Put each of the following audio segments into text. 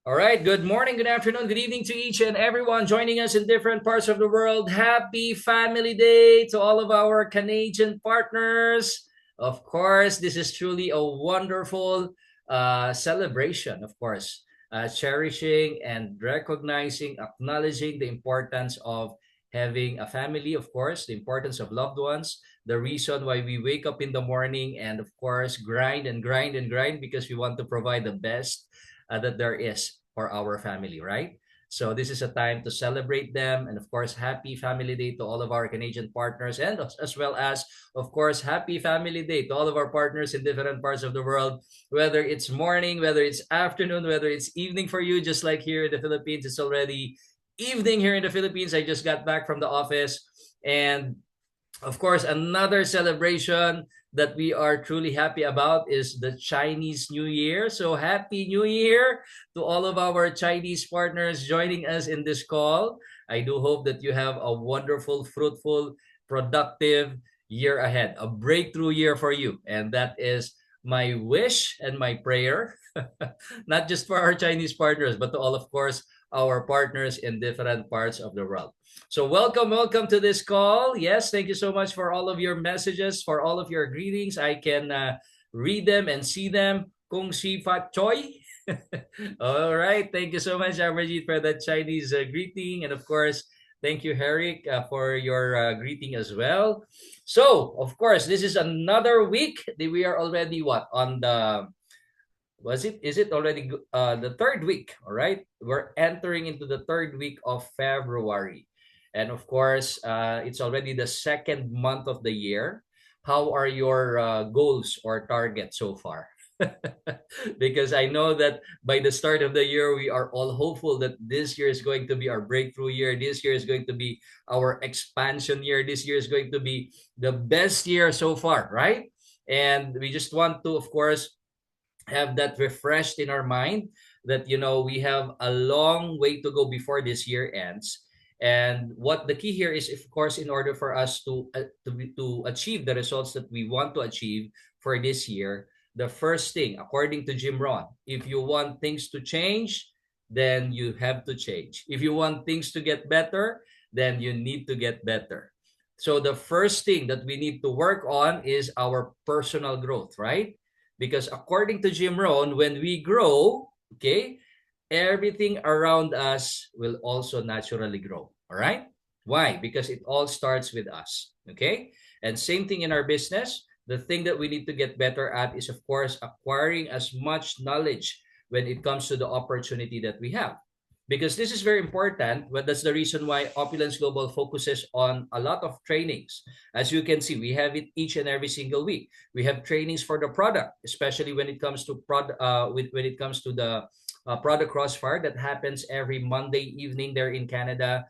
All right. Good morning, good afternoon, good evening to each and everyone joining us in different parts of the world. Happy Family Day to all of our Canadian partners. Of course, this is truly a wonderful celebration, of course, cherishing and recognizing, acknowledging the importance of having a family, of course, the importance of loved ones, the reason why we wake up in the morning and, of course, grind and grind and grind because we want to provide the best that there is for our family, right? So this is a time to celebrate them, and of course, happy Family Day to all of our Canadian partners, and as well as, of course, happy Family Day to all of our partners in different parts of the world. Whether it's morning, whether it's afternoon, whether it's evening for you, just like here in the Philippines, it's already evening here in the Philippines. I just got back from the office, and of course, another celebration that we are truly happy about is the Chinese New Year. So, Happy New Year to all of our Chinese partners joining us in this call. I do hope that you have a wonderful, fruitful, productive year ahead, a breakthrough year for you. And that is my wish and my prayer, not just for our Chinese partners, but to all, of course, our partners in different parts of the world. So welcome to this call. Yes, thank you so much for all of your messages, for all of your greetings. I can read them and see them. Kung si Fat Choi. All right, thank you so much, Amarjit, for that Chinese greeting, and of course, thank you, Herrick, for your greeting as well. So, of course, this is another week. We are already what on the was it is it already the third week, all right, we're entering into the third week of February, and of course it's already the second month of the year. How are your goals or targets so far? Because I know that by the start of the year we are all hopeful that this year is going to be our breakthrough year, this year is going to be our expansion year, this year is going to be the best year so far, right? And we just want to, of course, have that refreshed in our mind that we have a long way to go before this year ends. And what the key here is, of course, in order for us to achieve the results that we want to achieve for this year, the first thing, according to Jim Rohn, if you want things to change, then you have to change. If you want things to get better, then you need to get better. So the first thing that we need to work on is our personal growth, right? Because according to Jim Rohn, when we grow, okay, everything around us will also naturally grow. All right? Why? Because it all starts with us. Okay? And same thing in our business. The thing that we need to get better at is, of course, acquiring as much knowledge when it comes to the opportunity that we have. Because this is very important, but that's the reason why Opulence Global focuses on a lot of trainings. As you can see, we have it each and every single week. We have trainings for the product, especially when it comes to when it comes to the product crossfire that happens every Monday evening there in Canada,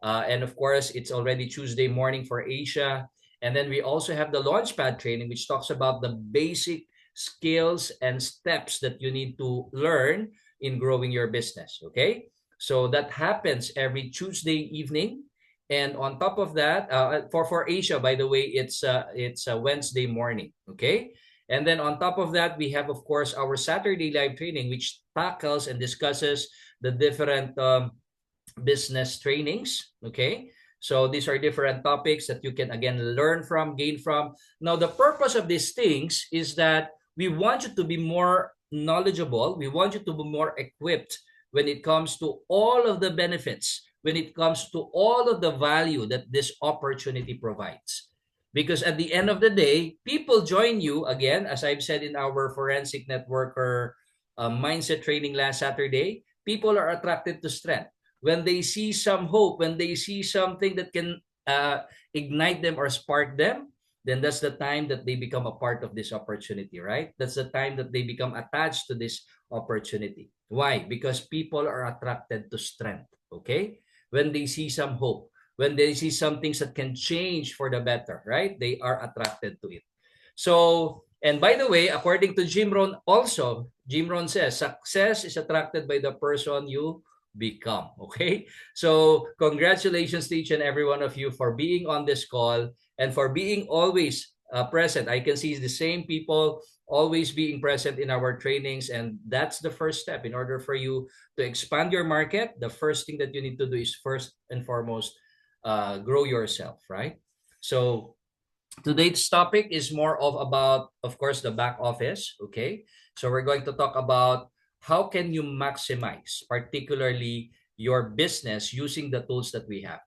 and of course, it's already Tuesday morning for Asia. And then we also have the Launchpad training, which talks about the basic skills and steps that you need to learn in growing your business. Okay. So that happens every Tuesday evening. And on top of that, for Asia, by the way, it's a Wednesday morning. Okay. And then on top of that, we have, of course, our Saturday live training, which tackles and discusses the different business trainings. Okay. So these are different topics that you can, again, learn from, gain from. Now, the purpose of these things is that we want you to be more knowledgeable. We want you to be more equipped when it comes to all of the benefits, when it comes to all of the value that this opportunity provides. Because at the end of the day, people join you, again, as I've said in our forensic networker mindset training last Saturday, people are attracted to strength. When they see some hope, when they see something that can ignite them or spark them, then that's the time that they become a part of this opportunity, right? That's the time that they become attached to this opportunity. Why? Because people are attracted to strength, okay? When they see some hope, when they see some things that can change for the better, right? They are attracted to it. So, and by the way, according to Jim Rohn also, Jim Rohn says, success is attracted by the person you become. Okay. So congratulations to each and every one of you for being on this call and for being always present. I can see the same people always being present in our trainings, and that's the first step. In order for you to expand your market, the first thing that you need to do is first and foremost grow yourself, right? So today's topic is more of course, the back office. Okay, so we're going to talk about how can you maximize, particularly your business, using the tools that we have.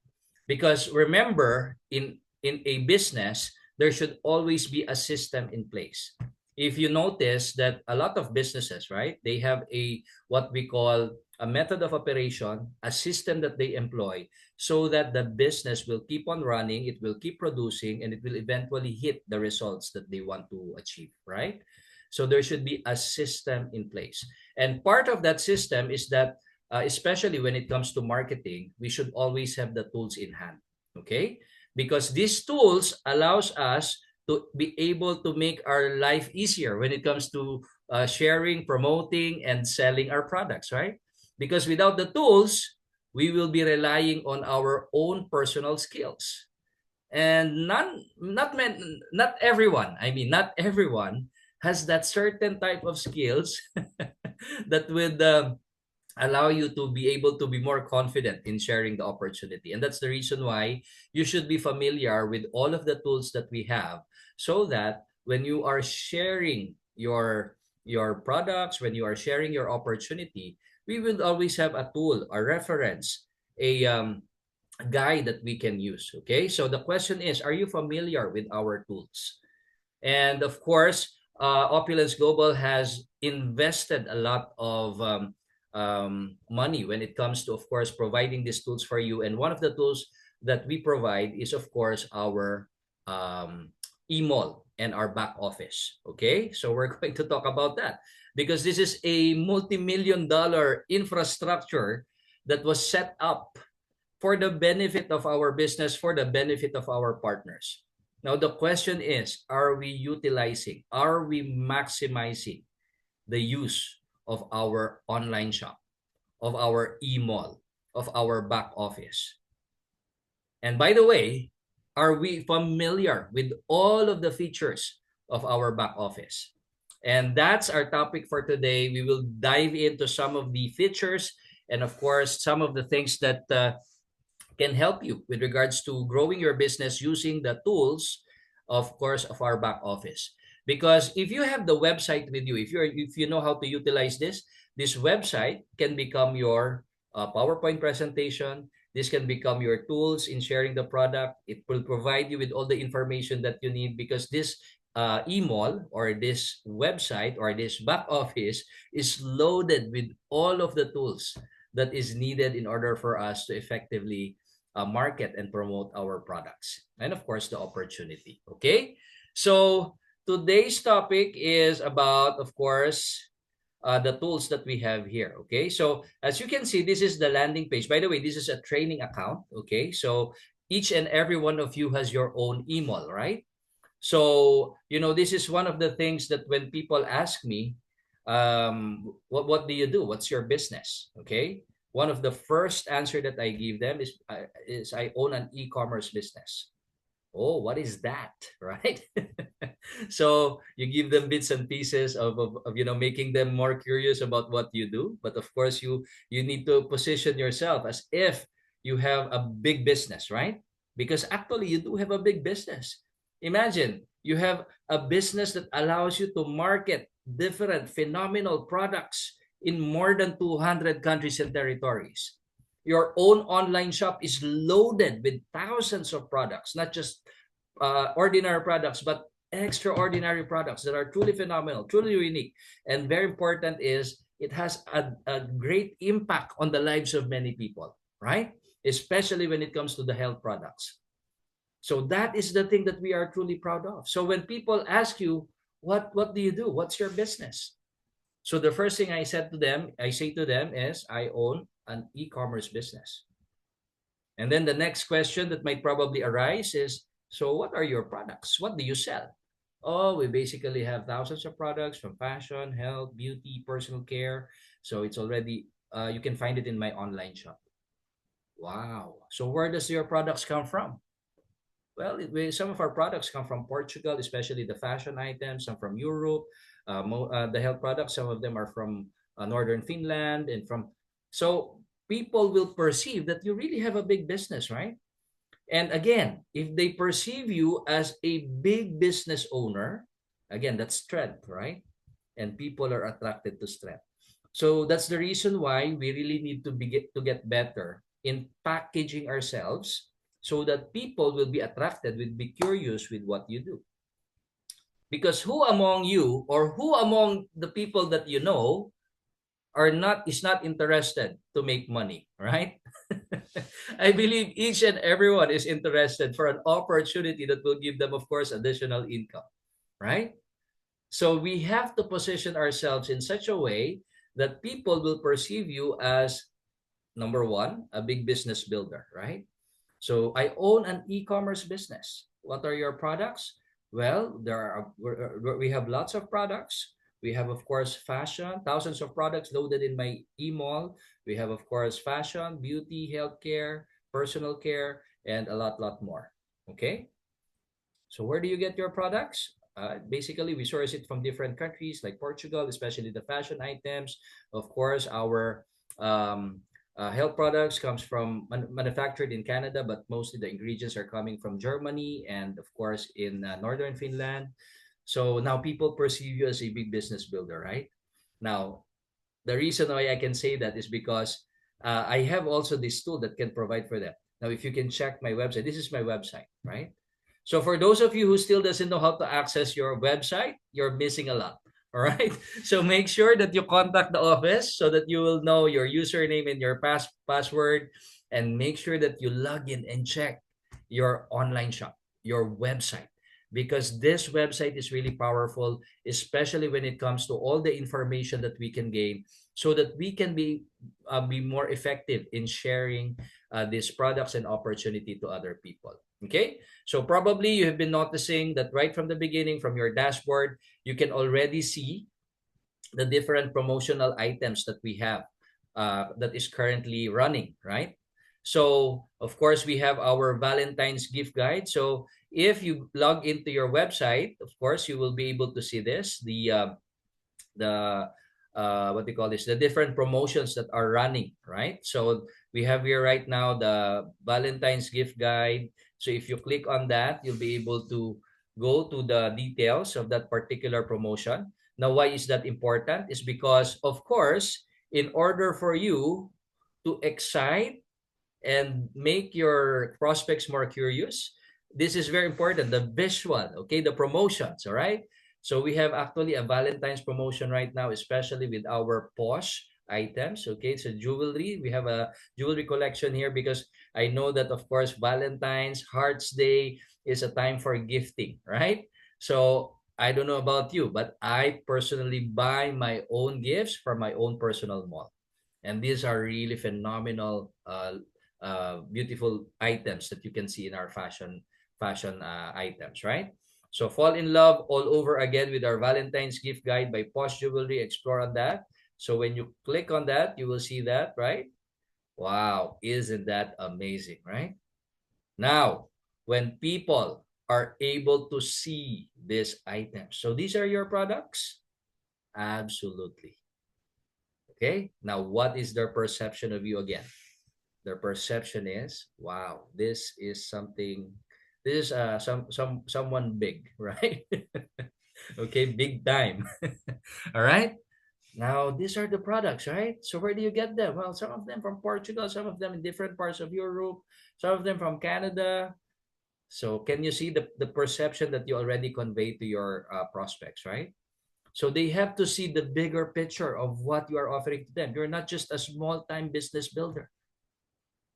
Because remember, in a business, there should always be a system in place. If you notice that a lot of businesses, right, they have a what we call a method of operation, a system that they employ, so that the business will keep on running, it will keep producing, and it will eventually hit the results that they want to achieve, right? So there should be a system in place. And part of that system is that, especially when it comes to marketing, we should always have the tools in hand, okay? Because these tools allows us to be able to make our life easier when it comes to sharing, promoting, and selling our products, right? Because without the tools, we will be relying on our own personal skills. And not everyone, I mean, not everyone has that certain type of skills that would allow you to be able to be more confident in sharing the opportunity. And that's the reason why you should be familiar with all of the tools that we have, so that when you are sharing your products, when you are sharing your opportunity, we will always have a tool, a reference, a guide that we can use. Okay, so the question is, are you familiar with our tools? And of course, Opulence Global has invested a lot of money when it comes to, of course, providing these tools for you. And one of the tools that we provide is, of course, our email and our back office. Okay, so we're going to talk about that, because this is a multi-million-dollar infrastructure that was set up for the benefit of our business, for the benefit of our partners. Now, the question is, are we utilizing, are we maximizing the use of our online shop, of our e-mall, of our back office? And by the way, are we familiar with all of the features of our back office? And that's our topic for today. We will dive into some of the features and, of course, some of the things that can help you with regards to growing your business using the tools, of course, of our back office. Because if you have the website with you, if you know how to utilize this website can become your PowerPoint presentation. This can become your tools in sharing the product. It will provide you with all the information that you need, because this email or this website or this back office is loaded with all of the tools that is needed in order for us to effectively market and promote our products, and of course the opportunity. Okay, so today's topic is about, of course, the tools that we have here. Okay, so as you can see, this is the landing page. By the way, this is a training account. Okay, so each and every one of you has your own email, right? So this is one of the things that when people ask me, what do you do, what's your business? Okay, one of the first answer that I give them is I own an e-commerce business. Oh, what is that? Right? So you give them bits and pieces of making them more curious about what you do. But of course, you need to position yourself as if you have a big business, right? Because actually you do have a big business. Imagine you have a business that allows you to market different phenomenal products in more than 200 countries and territories. Your own online shop is loaded with thousands of products, not just ordinary products, but extraordinary products that are truly phenomenal, truly unique. And very important is it has a great impact on the lives of many people, right? Especially when it comes to the health products. So that is the thing that we are truly proud of. So when people ask you, what do you do? What's your business? So the first thing I say to them is, I own an e-commerce business. And then the next question that might probably arise is, so what are your products? What do you sell? Oh, we basically have thousands of products from fashion, health, beauty, personal care. So it's already, you can find it in my online shop. Wow. So where does your products come from? Well, some of our products come from Portugal, especially the fashion items, some from Europe. The health products, some of them are from northern Finland, and from so people will perceive that you really have a big business, right? And again, if they perceive you as a big business owner, again, that's strength, right? And people are attracted to strength. So that's the reason why we really need to get better in packaging ourselves so that people will be attracted, will be curious with what you do. Because who among you or who among the people that you know are not is not interested to make money, right? I believe each and everyone is interested for an opportunity that will give them, of course, additional income, right? So we have to position ourselves in such a way that people will perceive you as number one, a big business builder, right? So I own an e-commerce business. What are your products? Well, we have lots of products. We have, of course, fashion, thousands of products loaded in my e-mall. We have, of course, fashion, beauty, healthcare, personal care, and a lot more. Okay. So where do you get your products? Basically, we source it from different countries like Portugal, especially the fashion items. Of course, our um, health products comes from manufactured in Canada, but mostly the ingredients are coming from Germany and, of course, in northern Finland. So now people perceive you as a big business builder, right? Now, the reason why I can say that is because I have also this tool that can provide for them. Now, if you can check my website, this is my website, right? So for those of you who still doesn't know how to access your website, you're missing a lot. All right. So make sure that you contact the office so that you will know your username and your password, and make sure that you log in and check your online shop, your website, because this website is really powerful, especially when it comes to all the information that we can gain, so that we can be more effective in sharing these products and opportunity to other people. Okay, so probably you have been noticing that right from the beginning, from your dashboard, you can already see the different promotional items that we have that is currently running, right? So, of course, we have our Valentine's gift guide. So, if you log into your website, of course, you will be able to see this, the what they call this, the different promotions that are running, right? So we have here right now the Valentine's gift guide. So if you click on that, you'll be able to go to the details of that particular promotion. Now, why is that important? Is because, of course, in order for you to excite and make your prospects more curious, this is very important. The visual, okay, the promotions, all right? So we have actually a Valentine's promotion right now, especially with our Posh items. Okay, so jewelry, we have a jewelry collection here because I know that, of course, Valentine's, Hearts Day is a time for gifting, right? So I don't know about you, but I personally buy my own gifts for my own personal mall. And these are really phenomenal, beautiful items that you can see in our fashion items, right? So fall in love all over again with our Valentine's gift guide by Posh Jewelry. Explore on that. So when you click on that, you will see that, right? Wow, isn't that amazing, right? Now, when people are able to see these items, so these are your products? Absolutely. Okay. Now, what is their perception of you again? Their perception is, wow, this is something. This is someone big, right? Okay, big time. All right. Now, these are the products, right? So where do you get them? Well, some of them from Portugal, some of them in different parts of Europe, some of them from Canada. So can you see the perception that you already convey to your prospects, right? So they have to see the bigger picture of what you are offering to them. You're not just a small-time business builder.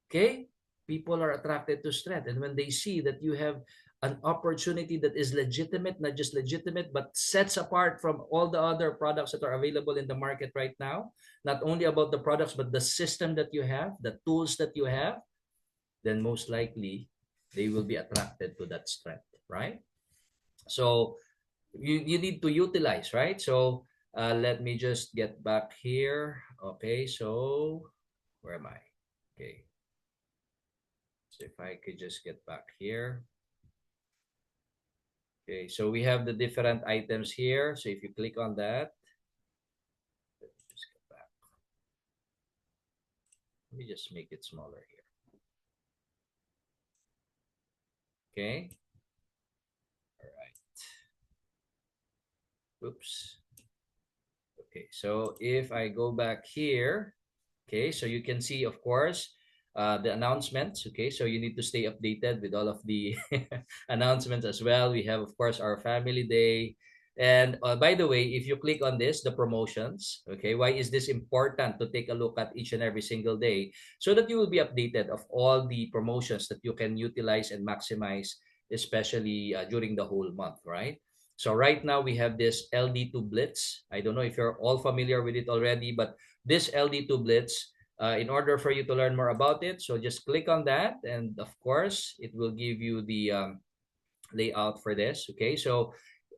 Okay? People are attracted to strength. And when they see that you have an opportunity that is legitimate, not just legitimate, but sets apart from all the other products that are available in the market right now, not only about the products, but the system that you have, the tools that you have, then most likely they will be attracted to that strength, right? So you need to utilize, right? So let me just get back here. Okay, so where am I? Okay. So if I could just get back here. Okay, so we have the different items here. So if you click on that, let's just go back. Let me just make it smaller here. Okay. All right. Oops. Okay, so if I go back here, okay, so you can see, of course, the announcements. Okay, so you need to stay updated with all of the announcements as well. We have, of course, our family day. And by the way, if you click on this, the promotions, okay, why is this important to take a look at each and every single day so that you will be updated of all the promotions that you can utilize and maximize, especially during the whole month, right? So right now we have this LD2 Blitz. I don't know if you're all familiar with it already, but this LD2 Blitz, in order for you to learn more about it, so just click on that, and of course, it will give you the layout for this. Okay, so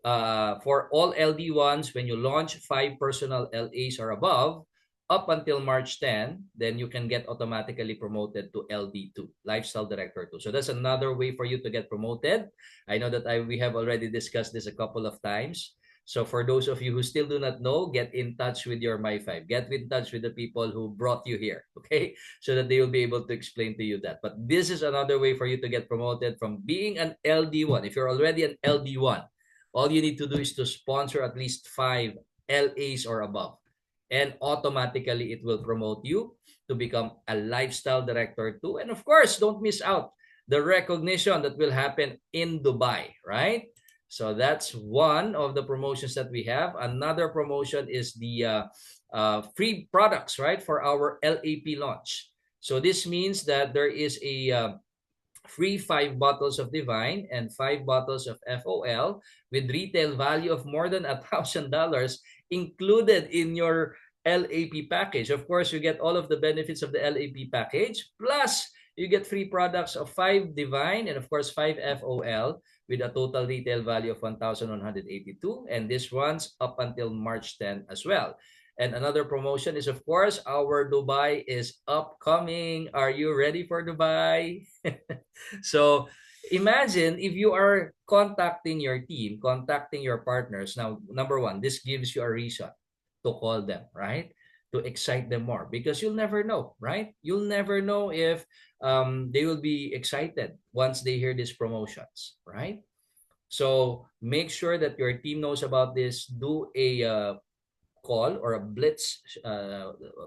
for all LD1s, when you launch 5 personal LAs or above, up until March 10, then you can get automatically promoted to LD2, Lifestyle Director 2. So that's another way for you to get promoted. I know that we have already discussed this a couple of times. So for those of you who still do not know, get in touch with your My5. Get in touch with the people who brought you here, okay? So that they will be able to explain to you that. But this is another way for you to get promoted from being an LD1. If you're already an LD1, all you need to do is to sponsor at least 5 LAs or above. And automatically it will promote you to become a lifestyle director too. And of course, don't miss out the recognition that will happen in Dubai, right? So that's one of the promotions that we have. Another promotion is the free products, right, for our LAP launch. So this means that there is a free 5 bottles of Divine and 5 bottles of FOL with retail value of more than $1,000 included in your LAP package. Of course, you get all of the benefits of the LAP package, plus you get free products of 5 Divine and of course 5 FOL with a total retail value of 1,182, and this runs up until March 10 as well. And another promotion is, of course, our Dubai is upcoming. Are you ready for Dubai? So imagine if you are contacting your team, contacting your partners. Now, number one, this gives you a reason to call them, right? To excite them more because you'll never know, right? You'll never know if they will be excited once they hear these promotions, right? So make sure that your team knows about this. Do a call or a blitz,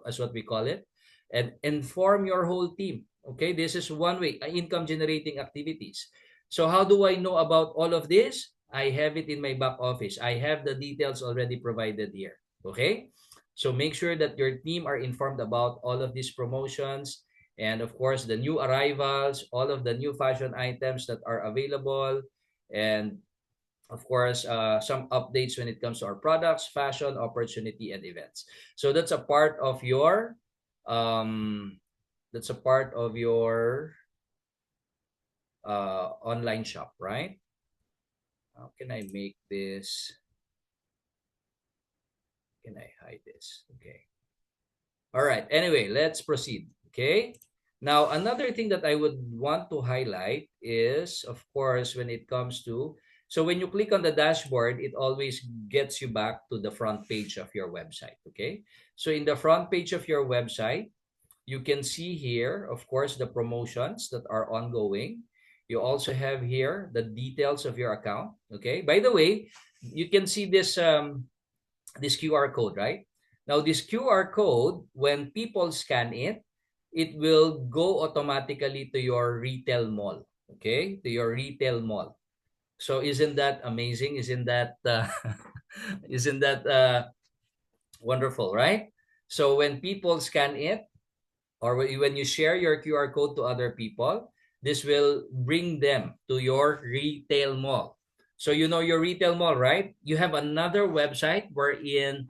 as what we call it, and inform your whole team. Okay, this is one way, income generating activities. So how do I know about all of this? I have it in my back office. I have the details already provided here. Okay, so make sure that your team are informed about all of these promotions, and of course the new arrivals, all of the new fashion items that are available, and of course, some updates when it comes to our products, fashion, opportunity, and events. So um, that's a part of your online shop, right? How can I make this? Can I hide this? Okay. All right. Anyway, let's proceed. Okay. Now, another thing that I would want to highlight is, of course, when it comes to, so when you click on the dashboard, it always gets you back to the front page of your website. Okay. So in the front page of your website, you can see here, of course, the promotions that are ongoing. You also have here the details of your account. Okay. By the way, you can see this QR code, right? Now, this QR code, when people scan it, it will go automatically to your retail mall, okay? To your retail mall. So isn't that amazing? Isn't that isn't that wonderful, right? So when people scan it, or when you share your QR code to other people, this will bring them to your retail mall. So you know your retail mall, right? You have another website wherein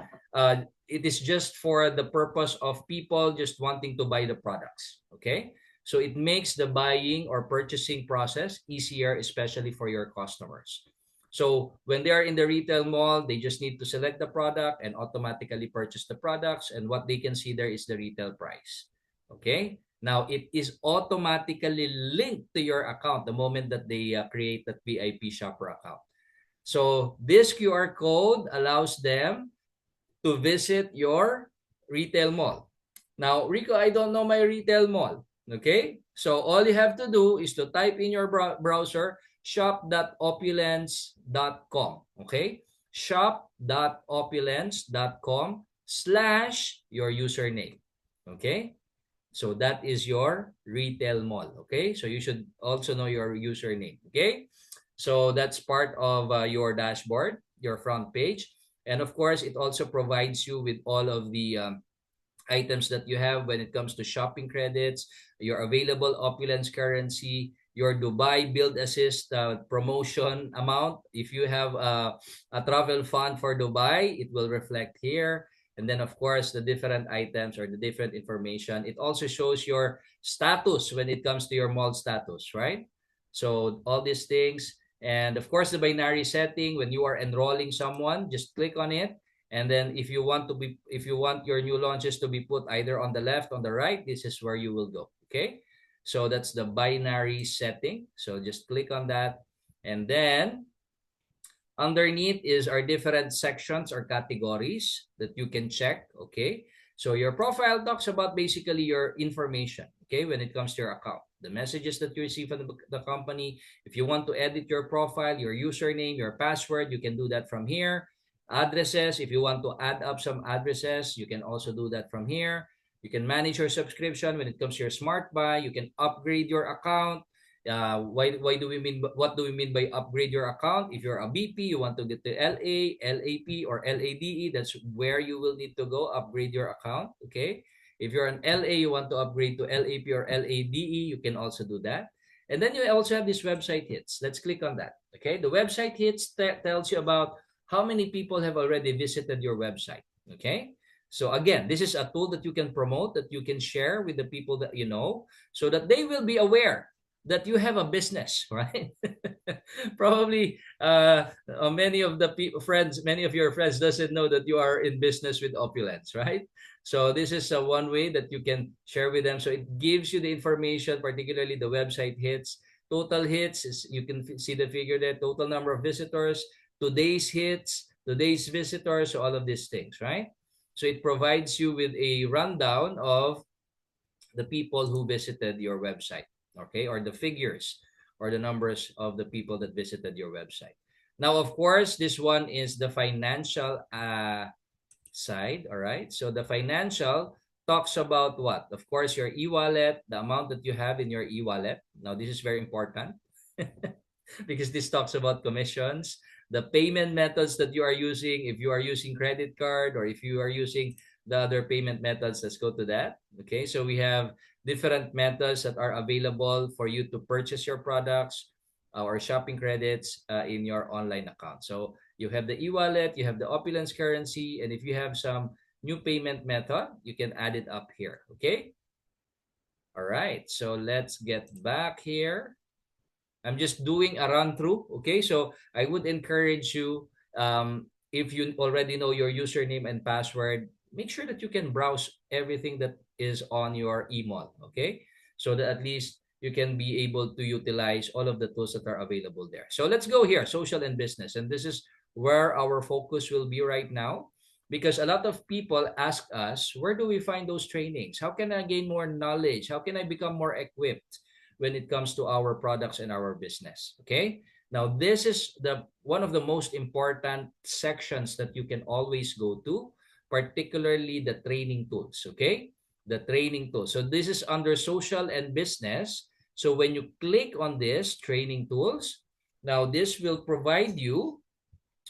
it is just for the purpose of people just wanting to buy the products. Okay? So it makes the buying or purchasing process easier, especially for your customers. So when they are in the retail mall, they just need to select the product and automatically purchase the products. And what they can see there is the retail price. Okay? Now, it is automatically linked to your account the moment that they create that VIP shopper account. So this QR code allows them to visit your retail mall. Now, Rico, I don't know my retail mall. Okay? So all you have to do is to type in your browser shop.opulence.com. Okay? shop.opulence.com/ your username. Okay? So that is your retail mall. Okay? So you should also know your username. Okay? So that's part of your dashboard, your front page. And of course, it also provides you with all of the items that you have when it comes to shopping credits, your available opulence currency, your Dubai Build Assist promotion amount. If you have a travel fund for Dubai, it will reflect here. And then, of course, the different items or the different information. It also shows your status when it comes to your mall status, right? So all these things. And of course, the binary setting, when you are enrolling someone, just click on it. And then if you want your new launches to be put either on the left, on the right, this is where you will go. Okay. So that's the binary setting. So just click on that. And then underneath is our different sections or categories that you can check. Okay. So your profile talks about basically your information. Okay. When it comes to your account, the messages that you receive from the company. If you want to edit your profile, your username, your password, you can do that from here. Addresses, if you want to add up some addresses, you can also do that from here. You can manage your subscription when it comes to your smart buy. You can upgrade your account. Why do we mean, what do we mean by upgrade your account? If you're a BP, you want to get to LA, LAP, or LADE, that's where you will need to go upgrade your account. Okay. If you're an LA, you want to upgrade to LAP or LADE, you can also do that. And then you also have this website hits. Let's click on that. Okay. The website hits tells you about how many people have already visited your website. Okay. So again, this is a tool that you can promote, that you can share with the people that you know, so that they will be aware that you have a business, right? Probably many of the friends, many of your friends doesn't know that you are in business with Opulence, right? So this is one way that you can share with them. So it gives you the information, particularly the website hits. Total hits is, you can see the figure there, total number of visitors, today's hits, today's visitors, so all of these things, right? So it provides you with a rundown of the people who visited your website, okay, or the figures or the numbers of the people that visited your website. Now, of course, this one is the financial side, all right? So the financial talks about what? Of course, your e-wallet, the amount that you have in your e-wallet. Now, this is very important because this talks about commissions, the payment methods that you are using, if you are using credit card or if you are using the other payment methods. Let's go to that. Okay, so we have different methods that are available for you to purchase your products or shopping credits in your online account. So you have the e-wallet, you have the Opulence currency, and if you have some new payment method, you can add it up here. Okay. All right, so let's get back here. I'm just doing a run through. Okay, so I would encourage you, if you already know your username and password, make sure that you can browse everything that is on your email. Okay, so that at least you can be able to utilize all of the tools that are available there. So let's go here, social and business, and this is where our focus will be right now. Because a lot of people ask us, where do we find those trainings? How can I gain more knowledge? How can I become more equipped when it comes to our products and our business? Okay. Now, this is the one of the most important sections that you can always go to, particularly the training tools. Okay. The training tools. So this is under social and business. So when you click on this training tools, now this will provide you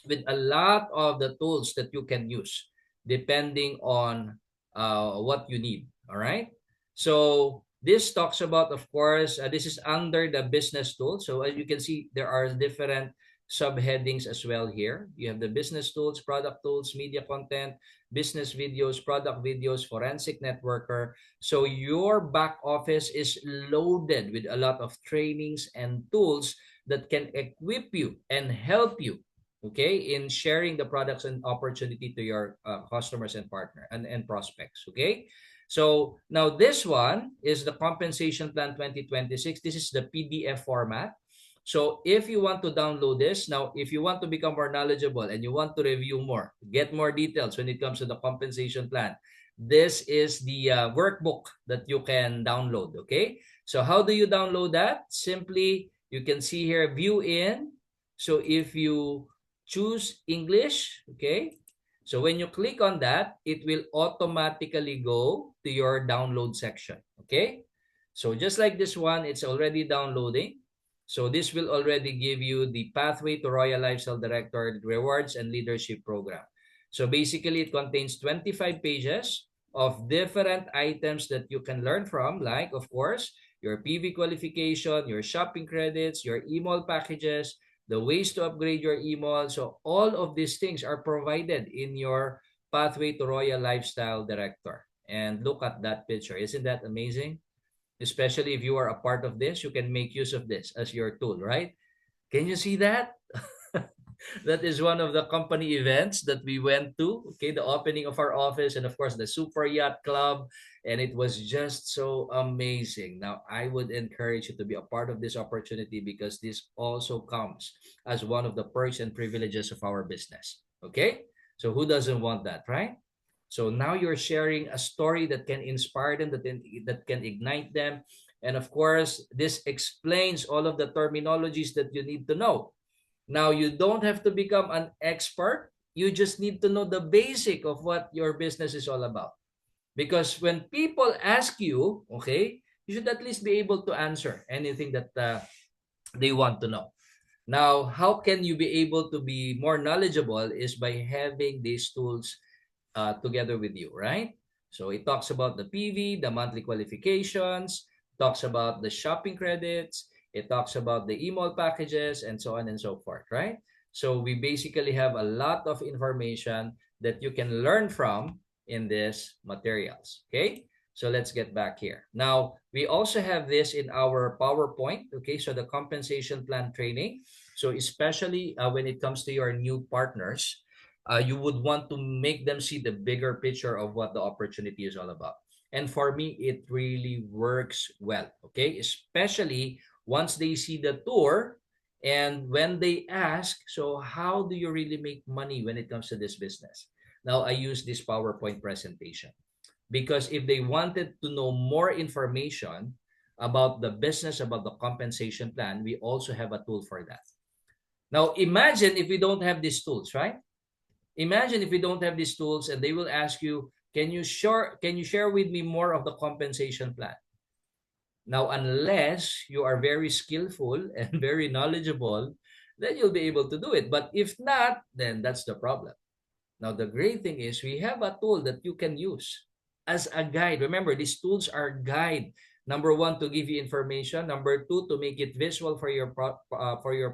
with a lot of the tools that you can use depending on what you need. All right. So this talks about, of course, this is under the business tool. So as you can see, there are different subheadings as well here. You have the business tools, product tools, media content, business videos, product videos, forensic networker. So your back office is loaded with a lot of trainings and tools that can equip you and help you, okay, in sharing the products and opportunity to your customers and partner and prospects. Okay, so now this one is the compensation plan 2026. This is the PDF format. So if you want to download this, now if you want to become more knowledgeable and you want to review more, get more details when it comes to the compensation plan, this is the workbook that you can download, okay? So how do you download that? Simply, you can see here, view in. So if you choose English, okay? So when you click on that, it will automatically go to your download section, okay? So just like this one, it's already downloading. So this will already give you the Pathway to Royal Lifestyle Director Rewards and Leadership Program. So basically, it contains 25 pages of different items that you can learn from, like, of course, your PV qualification, your shopping credits, your email packages, the ways to upgrade your email. So all of these things are provided in your Pathway to Royal Lifestyle Director. And look at that picture. Isn't that amazing? Especially if you are a part of this, you can make use of this as your tool, right? Can you see that? That is one of the company events that we went to. Okay, the opening of our office, and of course the Super Yacht Club, and it was just so amazing. Now, I would encourage you to be a part of this opportunity because this also comes as one of the perks and privileges of our business. Okay, so who doesn't want that, right? So now you're sharing a story that can inspire them, that can ignite them. And of course, this explains all of the terminologies that you need to know. Now, you don't have to become an expert. You just need to know the basic of what your business is all about. Because when people ask you, okay, you should at least be able to answer anything that they want to know. Now, how can you be able to be more knowledgeable is by having these tools together with you, right? So it talks about the PV, the monthly qualifications, talks about the shopping credits, it talks about the email packages, and so on and so forth, right? So we basically have a lot of information that you can learn from in these materials, okay? So let's get back here. Now, we also have this in our PowerPoint, okay? So the compensation plan training. So especially when it comes to your new partners, you would want to make them see the bigger picture of what the opportunity is all about. And for me, it really works well, okay? Especially once they see the tour and when they ask, so how do you really make money when it comes to this business? Now, I use this PowerPoint presentation because if they wanted to know more information about the business, about the compensation plan, we also have a tool for that. Now, imagine if we don't have these tools, right? Imagine if we don't have these tools and they will ask you, can you share with me more of the compensation plan? Now, unless you are very skillful and very knowledgeable, then you'll be able to do it. But if not, then that's the problem. Now, the great thing is we have a tool that you can use as a guide. Remember, these tools are guide. Number one, to give you information. Number two, to make it visual for your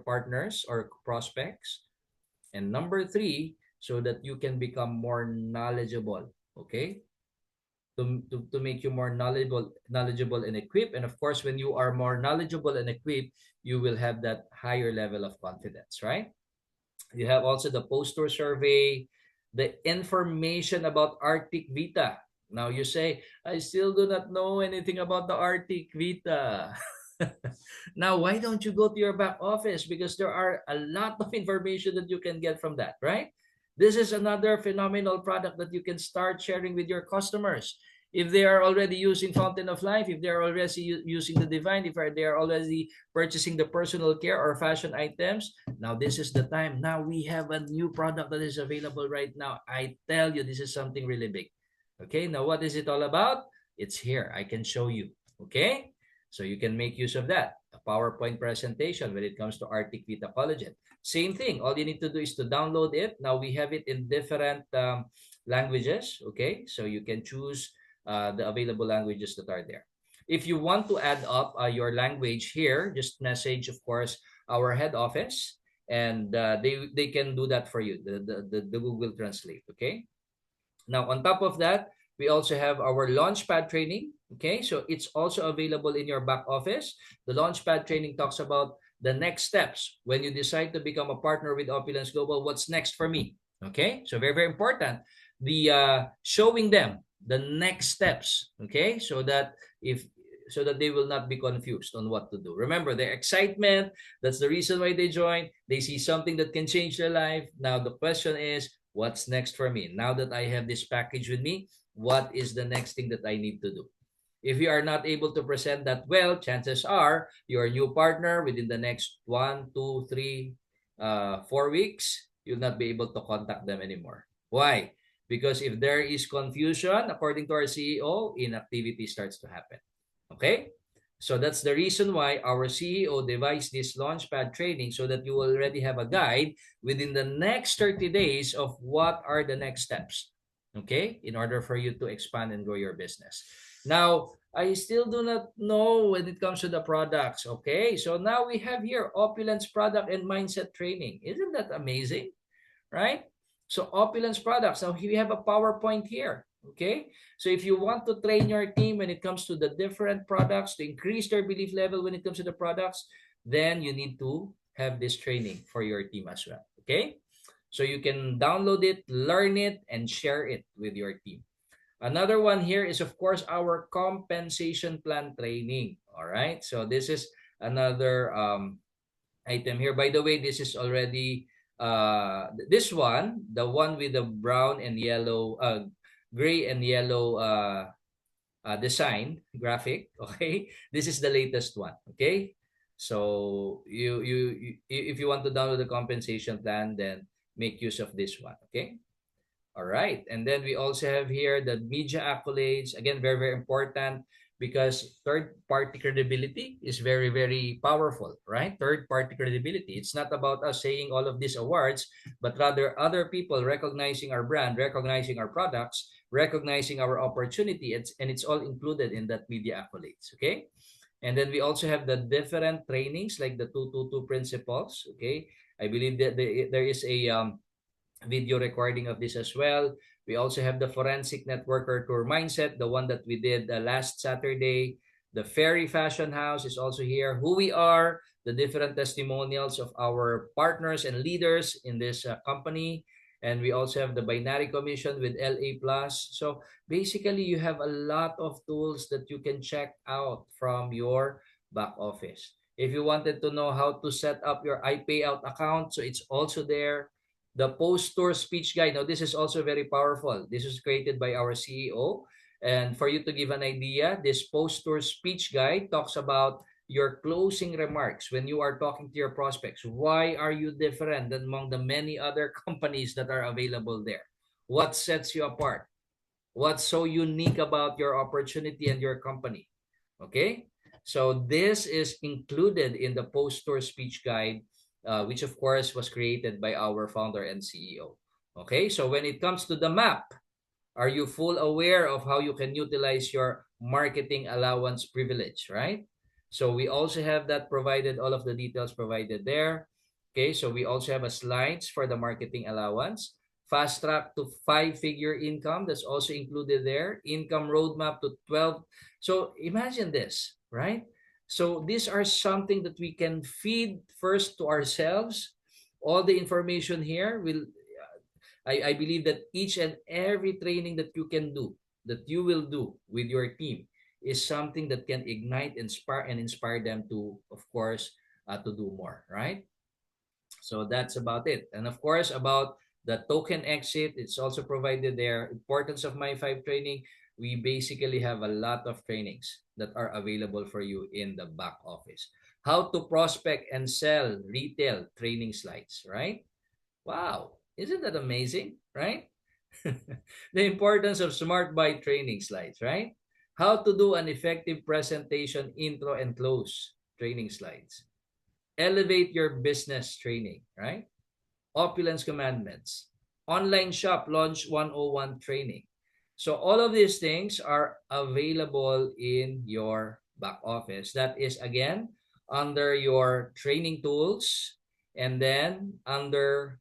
partners or prospects. And number three, so that you can become more knowledgeable. Okay, to make you more knowledgeable and equipped. And of course, when you are more knowledgeable and equipped, you will have that higher level of confidence, right? You have also the post-tour survey, the information about Arctic Vita. Now you say, I still do not know anything about the Arctic Vita. Now, why don't you go to your back office? Because there are a lot of information that you can get from that, right? This is another phenomenal product that you can start sharing with your customers. If they are already using Fountain of Life, if they are already using the Divine, if they are already purchasing the personal care or fashion items, now this is the time. Now we have a new product that is available right now. I tell you, this is something really big. Okay, now what is it all about? It's here. I can show you. Okay, so you can make use of that. A PowerPoint presentation when it comes to Arctic Vita Collagen. Same thing. All you need to do is to download it. Now we have it in different languages. Okay, so you can choose the available languages that are there. If you want to add up your language here, just message, of course, our head office, and they can do that for you, the Google Translate. Okay. Now, on top of that, we also have our Launchpad training. Okay, so it's also available in your back office. The Launchpad training talks about the next steps when you decide to become a partner with Opulence Global. What's next for me? Okay, so very, very important. The showing them the next steps. Okay, so that if so that they will not be confused on what to do. Remember, their excitement, that's the reason why they join. They see something that can change their life. Now, the question is, what's next for me? Now that I have this package with me, what is the next thing that I need to do? If you are not able to present that well, chances are your new partner within the next 4 weeks, you'll not be able to contact them anymore. Why? Because if there is confusion, according to our CEO, inactivity starts to happen. Okay? So that's the reason why our CEO devised this Launchpad training so that you already have a guide within the next 30 days of what are the next steps. Okay? In order for you to expand and grow your business. Now, I still do not know when it comes to the products. Okay? So now we have here Opulence Product and Mindset Training. Isn't that amazing? Right? So Opulence Products. Now we have a PowerPoint here. Okay? So if you want to train your team when it comes to the different products, to increase their belief level when it comes to the products, then you need to have this training for your team as well. Okay? So you can download it, learn it, and share it with your team. Another one here is, of course, our compensation plan training. All right? So this is another item here. By the way, this is already this one, the one with the brown and yellow, gray and yellow design graphic. Okay, this is the latest one. Okay, so if you want to download the compensation plan, then make use of this one. Okay. All right. And then we also have here the media accolades. Again, very, very important because third-party credibility is very, very powerful, right? Third-party credibility. It's not about us saying all of these awards, but rather other people recognizing our brand, recognizing our products, recognizing our opportunity. And it's all included in that media accolades, okay? And then we also have the different trainings like the 222 principles, okay? I believe that there is a video recording of this as well. We also have the Forensic Networker Tour Mindset, the one that we did last Saturday. The Fairy Fashion House is also here. Who we are, the different testimonials of our partners and leaders in this company. And we also have the Binary Commission with LA Plus. So basically, you have a lot of tools that you can check out from your back office. If you wanted to know how to set up your iPayout account, so it's also there. The post-tour speech guide. Now, this is also very powerful. This was created by our CEO. And for you to give an idea, this post-tour speech guide talks about your closing remarks when you are talking to your prospects. Why are you different than among the many other companies that are available there? What sets you apart? What's so unique about your opportunity and your company? Okay? So this is included in the post-tour speech guide, which of course was created by our founder and CEO. Okay, so when it comes to the map, are you full aware of how you can utilize your marketing allowance privilege, right? So we also have that provided, all of the details provided there. Okay, so we also have a slides for the marketing allowance. Fast track to 5-figure income, that's also included there. Income roadmap to 12. So imagine this, right? So these are something that we can feed first to ourselves. All the information here will, I believe that each and every training that you can do, that you will do with your team is something that can ignite, inspire them to, of course, to do more, right? So that's about it. And of course, about the token exit, it's also provided there. Importance of My 5 training, we basically have a lot of trainings that are available for you in the back office. How to prospect and sell retail training slides, right? Wow, isn't that amazing, right? The importance of smart buy training slides, right? How to do an effective presentation, intro and close training slides. Elevate your business training, right? Opulence commandments. Online shop launch 101 training. So all of these things are available in your back office. That is, again, under your training tools, and then under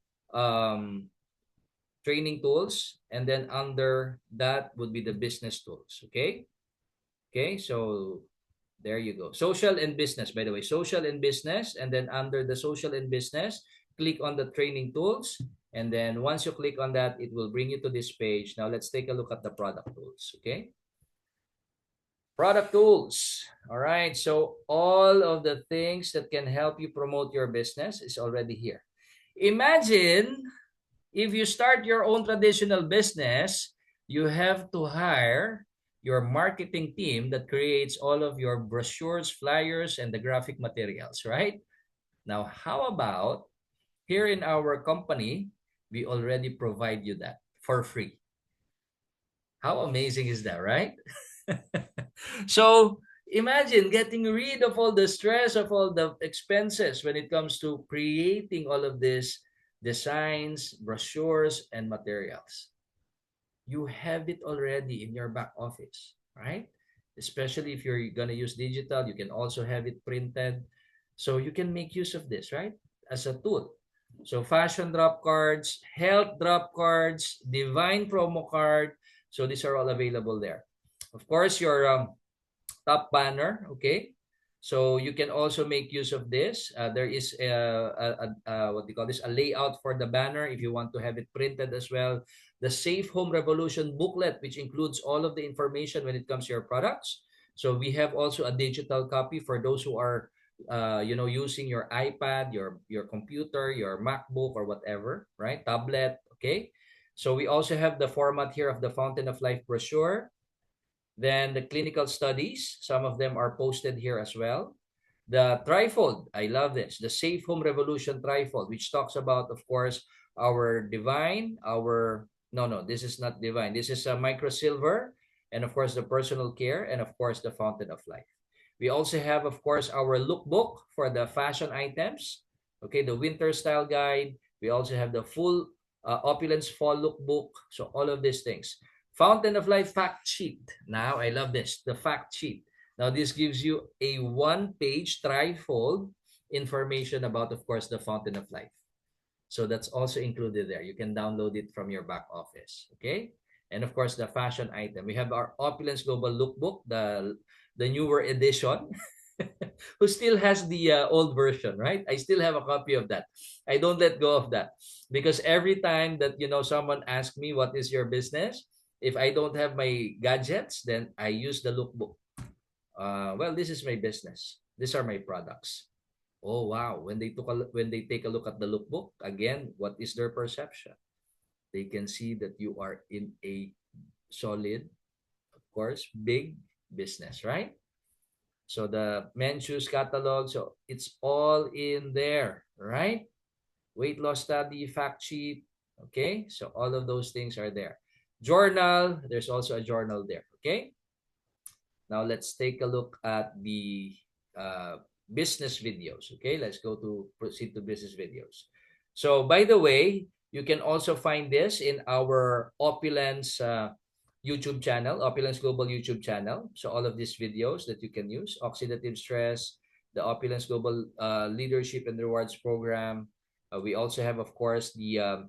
training tools, and then under that would be the business tools. Okay. Okay, so there you go. Social and business, by the way. Social and business, and then under the social and business, click on the training tools. And then once you click on that, it will bring you to this page. Now let's take a look at the product tools, okay? Product tools. All right. So all of the things that can help you promote your business is already here. Imagine if you start your own traditional business, you have to hire your marketing team that creates all of your brochures, flyers, and the graphic materials, right? Now, how about here in our company, we already provide you that for free. How amazing is that, right? So imagine getting rid of all the stress of all the expenses when it comes to creating all of these designs, brochures, and materials. You have it already in your back office, right? Especially if you're going to use digital, you can also have it printed. So you can make use of this, right? As a tool. So fashion drop cards, health drop cards, divine promo card. So these are all available there. Of course, your top banner, okay? So you can also make use of this. There is what do you call this? A layout for the banner if you want to have it printed as well. The Safe Home Revolution booklet, which includes all of the information when it comes to your products. So we have also a digital copy for those who are, using your iPad, your computer, your MacBook, or whatever, right? Tablet, okay? So we also have the format here of the Fountain of Life brochure. Then the clinical studies, some of them are posted here as well. The trifold, I love this. The Safe Home Revolution trifold, which talks about, of course, our divine, no, this is not divine. This is a micro silver, and of course, the personal care, and of course, the fountain of life. We also have, of course, our lookbook for the fashion items. Okay, the winter style guide. We also have the full opulence fall lookbook. So all of these things. Fountain of Life fact sheet. Now, I love this, the fact sheet. Now, this gives you a one-page trifold information about, of course, the Fountain of Life. So that's also included there. You can download it from your back office. Okay? And of course, the fashion item. We have our Opulence Global Lookbook, the newer edition, who still has the old version, right? I still have a copy of that. I don't let go of that because every time that someone asks me what is your business, if I don't have my gadgets, then I use the lookbook. Well, this is my business. These are my products. Oh wow! When they take a look at the lookbook again, what is their perception? They can see that you are in a solid, of course, big business, right? So the men's shoes catalog, so it's all in there, right? Weight loss study, fact sheet, okay? So all of those things are there. Journal, there's also a journal there, okay? Now let's take a look at the business videos, okay? Let's go to proceed to business videos. So by the way, you can also find this in our Opulence YouTube channel, Opulence Global YouTube channel. So all of these videos that you can use, oxidative stress, the Opulence Global Leadership and Rewards Program. We also have, of course, the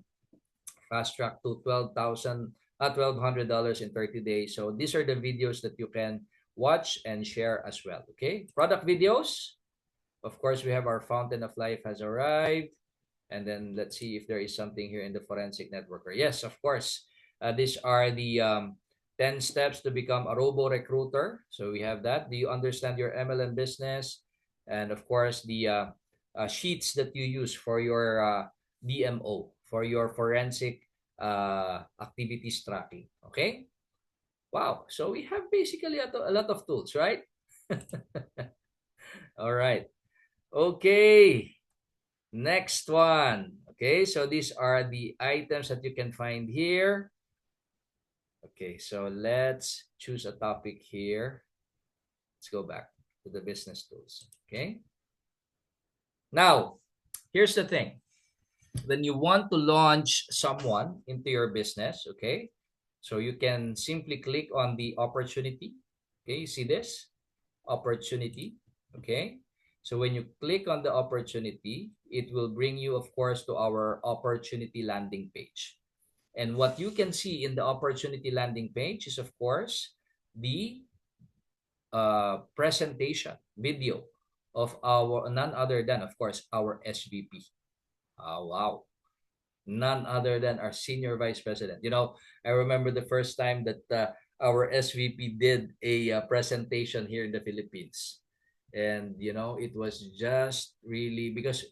fast track to $1,200 in 30 days. So these are the videos that you can watch and share as well. Okay, product videos. Of course, we have our Fountain of Life has arrived. And then let's see if there is something here in the forensic networker. Yes, of course. These are the 10 steps to become a robo recruiter. So we have that. Do you understand your MLM business? And of course, the sheets that you use for your DMO, for your forensic activities tracking. Okay? Wow. So we have basically a lot of tools, right? All right. Okay. Next one. Okay, so these are the items that you can find here. Okay, so let's choose a topic here. Let's go back to the business tools. Okay. Now, here's the thing. When you want to launch someone into your business, okay, so you can simply click on the opportunity. Okay, you see this? Opportunity. Okay. So when you click on the opportunity, it will bring you, of course, to our opportunity landing page. And what you can see in the opportunity landing page is, of course, the presentation video of our none other than, of course, our SVP. Oh, wow. None other than our senior vice president. I remember the first time that our SVP did a presentation here in the Philippines. And, it was just really because,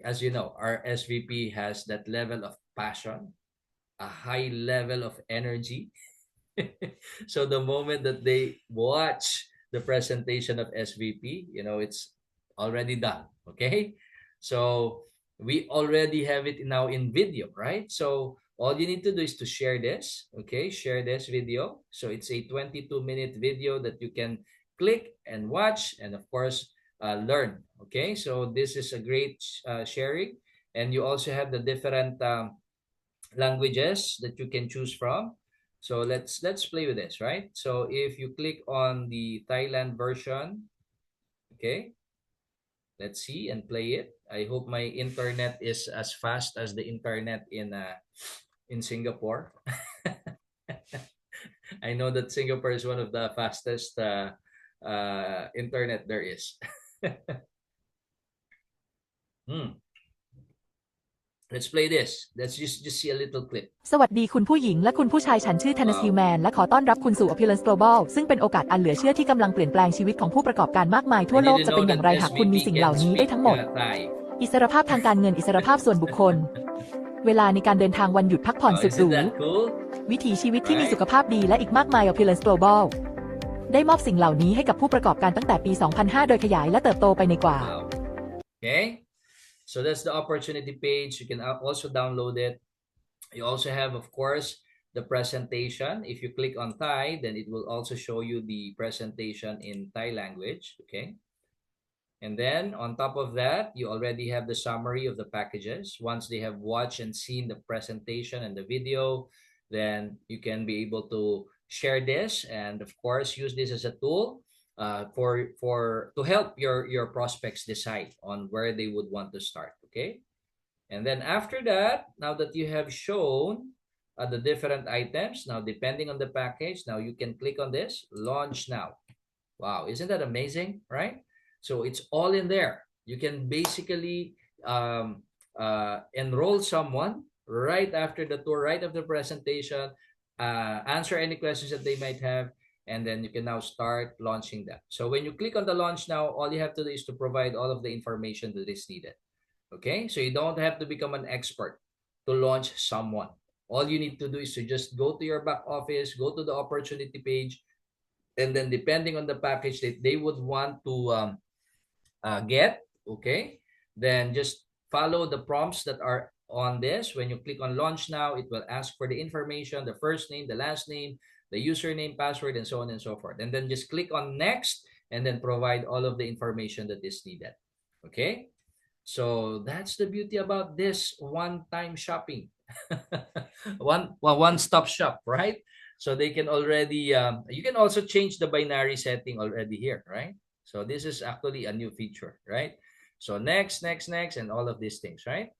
as you know, our SVP has that level of passion, a high level of energy. So the moment that they watch the presentation of SVP, it's already done. Okay. So we already have it now in video, right? So all you need to do is to share this. Okay. Share this video. So it's a 22-minute video that you can click and watch and, of course, learn. Okay. So this is a great sharing. And you also have the different languages that you can choose from. So let's play with this, right? So if you click on the Thailand version, okay, let's see and play it. I hope my internet is as fast as the internet in Singapore. I know that Singapore is one of the fastest internet there is. Hmm. Let's play this. Let's just see a little clip. สวัสดีคุณผู้หญิงและคุณผู้ชายฉันชื่อธนซิลแมนและขอต้อนรับคุณสู่ Opulence Global ซึ่งเป็นโอกาสอันเหลือเชื่อที่กำลังเปลี่ยนแปลงชีวิตของผู้ประกอบการมากมายทั่วโลกจะเป็นอย่างไรหากคุณมีสิ่งเหล่านี้ได้ทั้งหมดอิสรภาพทางการเงินอิสรภาพส่วนบุคคลเวลาในการเดินทางวันหยุดพักผ่อนสุดหรูวิถีชีวิตที่มีสุขภาพดีและอีกมากมาย Opulence Global ได้มอบสิ่งเหล่านี้ให้กับผู้ประกอบการตั้งแต่ปี 2005 โดยขยายและเติบโตไปในกว่า So that's the opportunity page. You can also download it. You also have, of course, the presentation. If you click on Thai, then it will also show you the presentation in Thai language. Okay. And then on top of that, you already have the summary of the packages. Once they have watched and seen the presentation and the video, then you can be able to share this and, of course, use this as a tool to help your prospects decide on where they would want to start. Okay. And then after that, now that you have shown the different items, now depending on the package, now you can click on this, launch now. Wow, isn't that amazing, right? So it's all in there. You can basically enroll someone right after the tour, right after the presentation, answer any questions that they might have, and then you can now start launching them. So when you click on the launch now, all you have to do is to provide all of the information that is needed. Okay, so you don't have to become an expert to launch someone. All you need to do is to just go to your back office, go to the opportunity page, and then depending on the package that they would want to get, okay, then just follow the prompts that are on this. When you click on launch now, it will ask for the information, the first name, the last name, the username, password, and so on and so forth. And then just click on next and then provide all of the information that is needed. Okay. So that's the beauty about this one-time shopping. One-stop shop, right? So they can already, you can also change the binary setting already here, right? So this is actually a new feature, right? So next, and all of these things, right?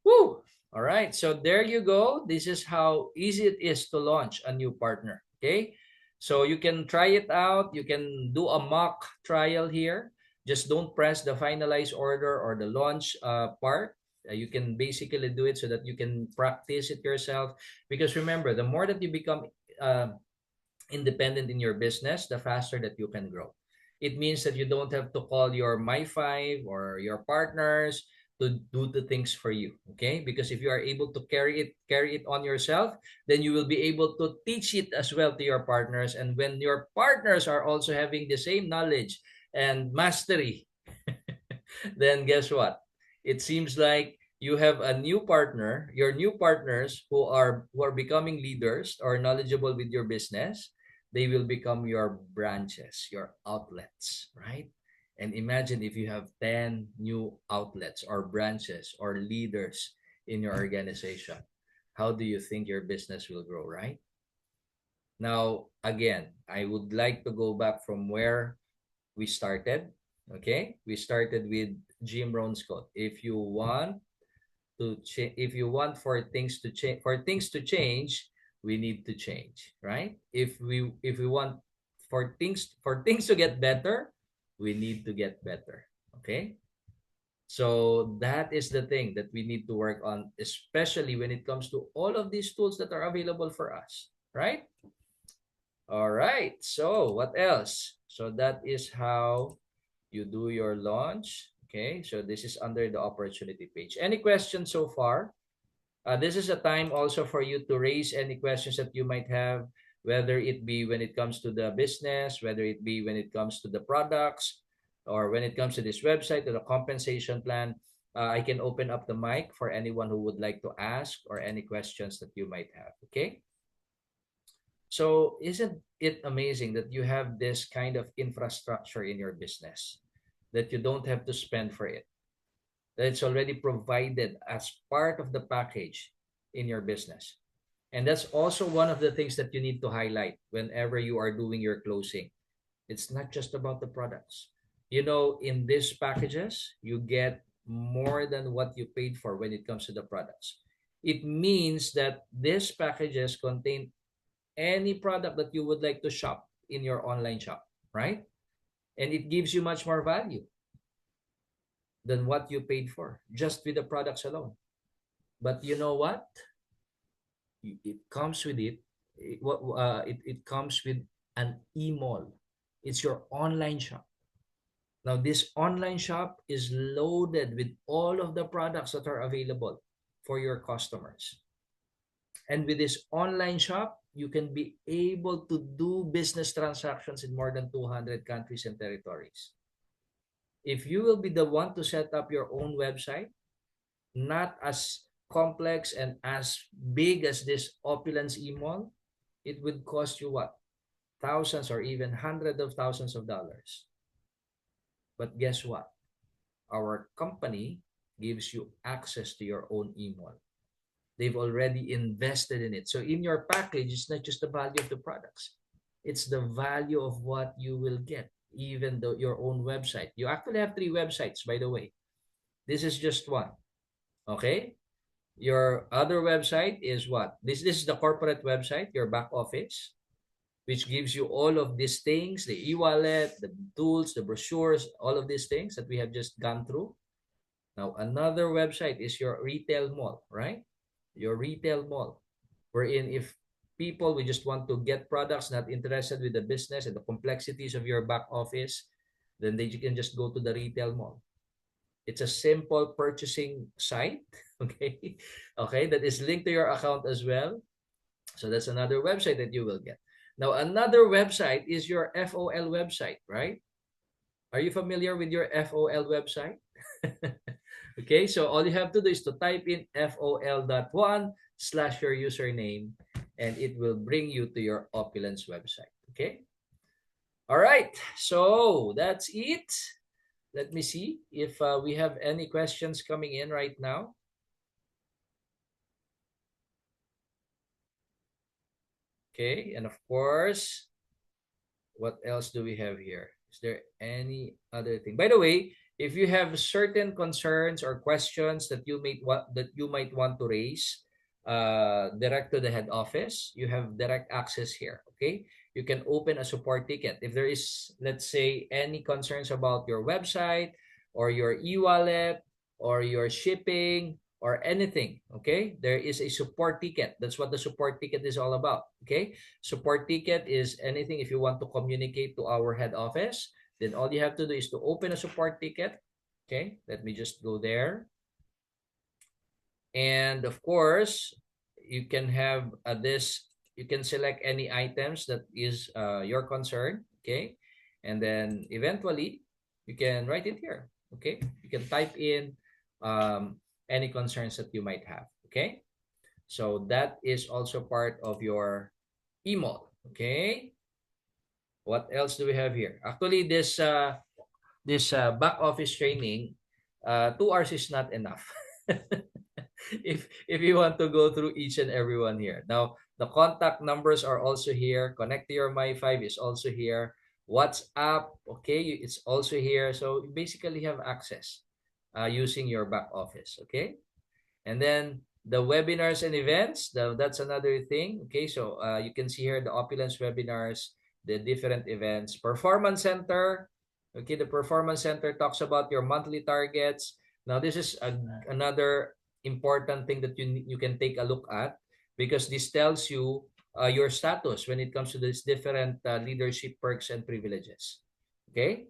Woo! All right, so there you go. This is how easy it is to launch a new partner, okay? So you can try it out. You can do a mock trial here. Just don't press the finalize order or the launch part. You can basically do it so that you can practice it yourself. Because remember, the more that you become independent in your business, the faster that you can grow. It means that you don't have to call your My5 or your partners to do the things for you, okay? Because if you are able to carry it on yourself, then you will be able to teach it as well to your partners. And when your partners are also having the same knowledge and mastery, then guess what? It seems like you have a new partner, your new partners who are becoming leaders or knowledgeable with your business. They will become your branches, your outlets, right? And imagine if you have 10 new outlets or branches or leaders in your organization. How do you think your business will grow, right? Now, again, I would like to go back from where we started. Okay? We started with Jim Rohn's quote. If you want for things to change, we need to change, right? If we want for things to get better, we need to get better. Okay? So that is the thing that we need to work on, especially when it comes to all of these tools that are available for us, right? All right. So what else? So that is how you do your launch. Okay. So this is under the opportunity page. Any questions so far? This is a time also for you to raise any questions that you might have, whether it be when it comes to the business, whether it be when it comes to the products, or when it comes to this website or the compensation plan. I can open up the mic for anyone who would like to ask or any questions that you might have. Okay. So isn't it amazing that you have this kind of infrastructure in your business that you don't have to spend for it? That it's already provided as part of the package in your business. And that's also one of the things that you need to highlight whenever you are doing your closing. It's not just about the products. You know, in these packages, you get more than what you paid for when it comes to the products. It means that these packages contain any product that you would like to shop in your online shop, right? And it gives you much more value than what you paid for just with the products alone. But you know what? It comes with it comes with an e-mall. It's your online shop. Now this online shop is loaded with all of the products that are available for your customers. And with this online shop, you can be able to do business transactions in more than 200 countries and territories. If you will be the one to set up your own website, not as complex and as big as this Opulence email, it would cost you what? Thousands or even hundreds of thousands of dollars. But guess what? Our company gives you access to your own email. They've already invested in it. So in your package, it's not just the value of the products. It's the value of what you will get, even though your own website. You actually have 3 websites, by the way. This is just one. Okay? Your other website is what? This is the corporate website, your back office, which gives you all of these things, the e-wallet, the tools, the brochures, all of these things that we have just gone through. Now, another website is your retail mall, right? Your retail mall, wherein if people we just want to get products, not interested with the business and the complexities of your back office, then they can just go to the retail mall. It's a simple purchasing site, okay? Okay, that is linked to your account as well. So that's another website that you will get. Now, another website is your FOL website, right? Are you familiar with your FOL website? Okay, so all you have to do is to type in fol.1 / your username, and it will bring you to your Opulence website. Okay. All right. So that's it. Let me see if we have any questions coming in right now. Okay. And of course, what else do we have here? Is there any other thing? By the way, if you have certain concerns or questions that you might want to raise, direct to the head office, you have direct access here. Okay, you can open a support ticket if there is, let's say, any concerns about your website or your e-wallet or your shipping or anything. Okay, there is a support ticket. That's what the support ticket is all about. Okay, support ticket is anything if you want to communicate to our head office, then all you have to do is to open a support ticket. Okay, let me just go there. And of course, you can have you can select any items that is your concern. Okay, and then eventually you can write it here. Okay, you can type in any concerns that you might have. Okay, so that is also part of your email. Okay, what else do we have here? Actually, this back office training, 2 hours is not enough. If you want to go through each and every one here. Now, the contact numbers are also here. Connect to your My5 is also here. WhatsApp, okay, it's also here. So you basically have access using your back office, okay? And then the webinars and events, that's another thing. Okay, so you can see here the Opulence webinars, the different events. Performance Center, okay, the Performance Center talks about your monthly targets. Now, this is another important thing that you can take a look at, because this tells you your status when it comes to these different leadership perks and privileges. Okay?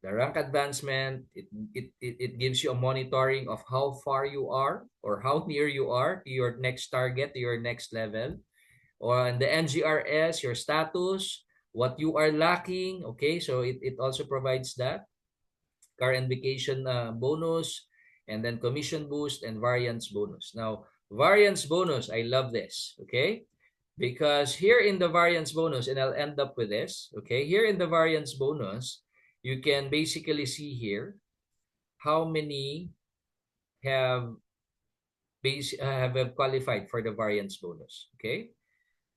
The rank advancement, it gives you a monitoring of how far you are or how near you are to your next target, to your next level. Or the NGRS, your status, what you are lacking. Okay, so it also provides that. Car and vacation bonus, and then commission boost and variance bonus. Now, variance bonus, I love this. Okay, because here in the variance bonus, and I'll end up with this. Okay, here in the variance bonus, you can basically see here how many have have qualified for the variance bonus. Okay,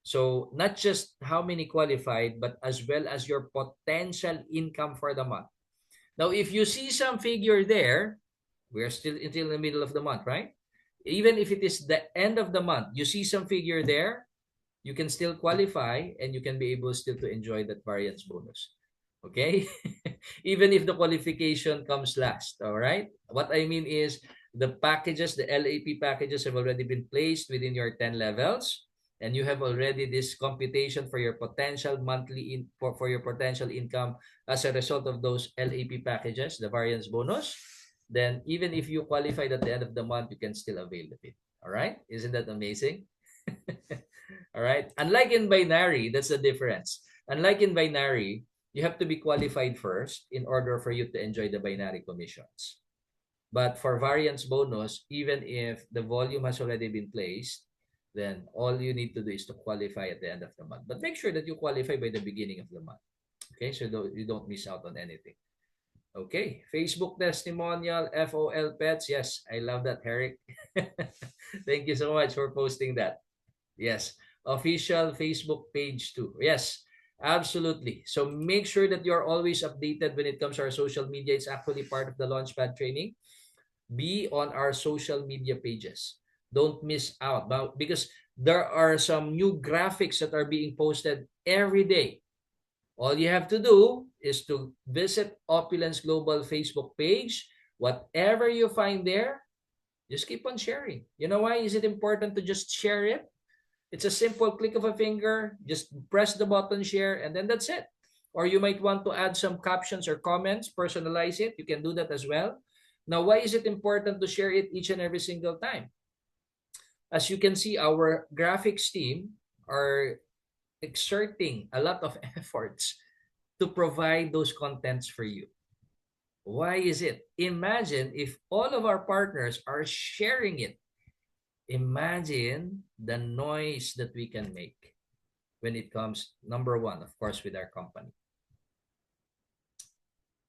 so not just how many qualified, but as well as your potential income for the month. Now, if you see some figure there, we're still until the middle of the month, right? Even if it is the end of the month, you see some figure there, you can still qualify and you can be able still to enjoy that variance bonus. Okay? Even if the qualification comes last, all right? What I mean is the packages, the LAP packages have already been placed within your 10 levels, and you have already this computation for your potential for your potential income as a result of those LAP packages, the variance bonus. Then even if you qualified at the end of the month, you can still avail of it. All right? Isn't that amazing? All right. Unlike in binary, that's the difference. Unlike in binary, you have to be qualified first in order for you to enjoy the binary commissions. But for variance bonus, even if the volume has already been placed, then all you need to do is to qualify at the end of the month. But make sure that you qualify by the beginning of the month. Okay, so you don't miss out on anything. Okay, Facebook testimonial, FOL pets. Yes, I love that, Eric. Thank you so much for posting that. Yes, official Facebook page too. Yes, absolutely. So make sure that you're always updated when it comes to our social media. It's actually part of the Launchpad training. Be on our social media pages. Don't miss out because there are some new graphics that are being posted every day. All you have to do is to visit Opulence Global Facebook page. Whatever you find there, just keep on sharing. You know why is it important to just share it? It's a simple click of a finger. Just press the button share and then that's it. Or you might want to add some captions or comments, personalize it. You can do that as well. Now, why is it important to share it each and every single time? As you can see, our graphics team are exerting a lot of efforts to provide those contents for you. Why is it? Imagine if all of our partners are sharing it. Imagine the noise that we can make when it comes, number one, of course, with our company.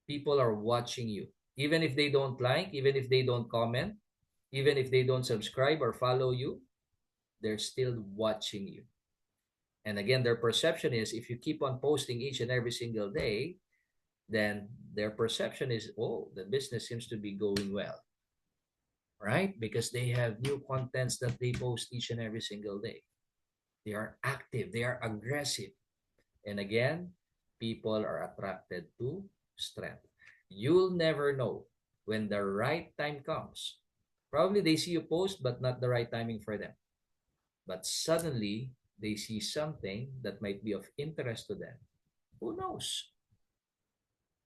People are watching you. Even if they don't like, even if they don't comment, even if they don't subscribe or follow you, they're still watching you. And again, their perception is if you keep on posting each and every single day, then their perception is, oh, the business seems to be going well, right? Because they have new contents that they post each and every single day. They are active, they are aggressive. And again, people are attracted to strength. You'll never know when the right time comes. Probably they see you post, but not the right timing for them. But suddenly, they see something that might be of interest to them. Who knows?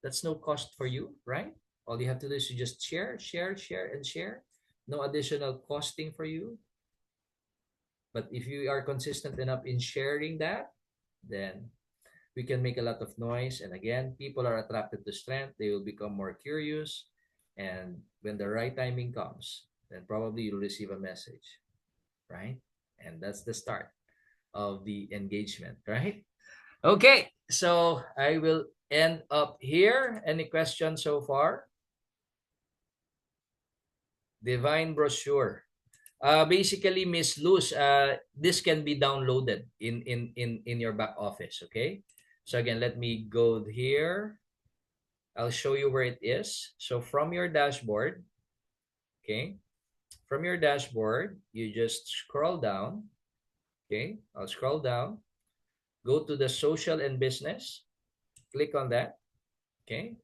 That's no cost for you, right? All you have to do is to just share, share, share, and share. No additional costing for you. But if you are consistent enough in sharing that, then we can make a lot of noise. And again, people are attracted to strength. They will become more curious. And when the right timing comes, then probably you'll receive a message, right? And that's the start of the engagement, right? Okay, so I will end up here. Any questions so far? Divine brochure. Basically, Miss Luz, this can be downloaded in your back office, okay? So again, let me go here. I'll show you where it is. So from your dashboard, okay? From your dashboard, you just scroll down, okay? I'll scroll down. Go to the social and business. Click on that, okay?